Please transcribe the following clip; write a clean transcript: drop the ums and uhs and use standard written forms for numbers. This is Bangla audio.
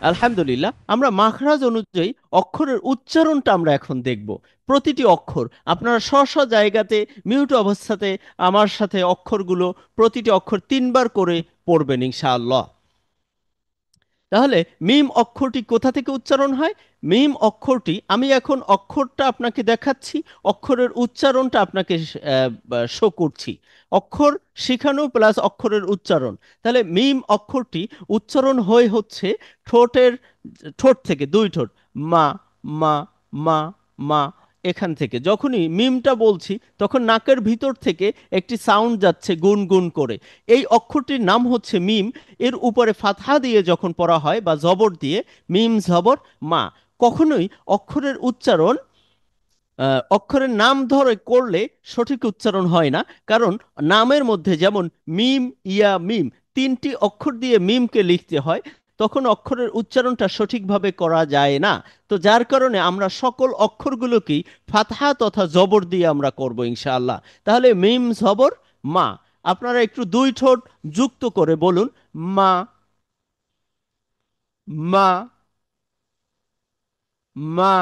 আলহামদুলিল্লাহ, আমরা মাখরাজ অনুযায়ী অক্ষরের উচ্চারণটা আমরা এখন দেখব। প্রতিটি অক্ষর আপনারা স্ব স্ব জায়গাতে মিউট অবস্থাতে আমার সাথে অক্ষরগুলো, প্রতিটি অক্ষর তিনবার করে পড়বেন ইনশাআল্লাহ। তাহলে মিম অক্ষরটি কোথা থেকে উচ্চারণ হয়? মিম অক্ষরটি, আমি এখন অক্ষরটা আপনাকে দেখাচ্ছি, অক্ষরের উচ্চারণটা আপনাকে শো করছি। অক্ষর শেখানো প্লাস অক্ষরের উচ্চারণ। তাহলে মিম অক্ষরটি উচ্চারণ হচ্ছে ঠোঁটের, ঠোঁট থেকে দুই ঠোঁট, মা, মা, মা, মা। এখান থেকে যখনই মিমটা বলছি তখন নাকের ভিতর থেকে একটি সাউন্ড যাচ্ছে গুনগুন করে। এই অক্ষরটির নাম হচ্ছে মিম। এর উপরে ফাতহা দিয়ে যখন পড়া হয় বা জবর দিয়ে, মিম জবর মা। কখনোই অক্ষরের উচ্চারণ অক্ষরের নাম ধরে করলে সঠিক উচ্চারণ হয় না। কারণ নামের মধ্যে যেমন মিম, ইয়া, মিম, তিনটি অক্ষর দিয়ে মিমকে লিখতে হয়, তখন অক্ষরের উচ্চারণটা সঠিকভাবে করা যায় না। তো যার কারণে আমরা সকল অক্ষরগুলোকেই ফাতহা তথা জবর দিয়ে আমরা করব ইনশাআল্লাহ। তাহলে মিম জবর মা। আপনারা একটু দুই ঠোঁট যুক্ত করে বলুন, মা, মা, মা।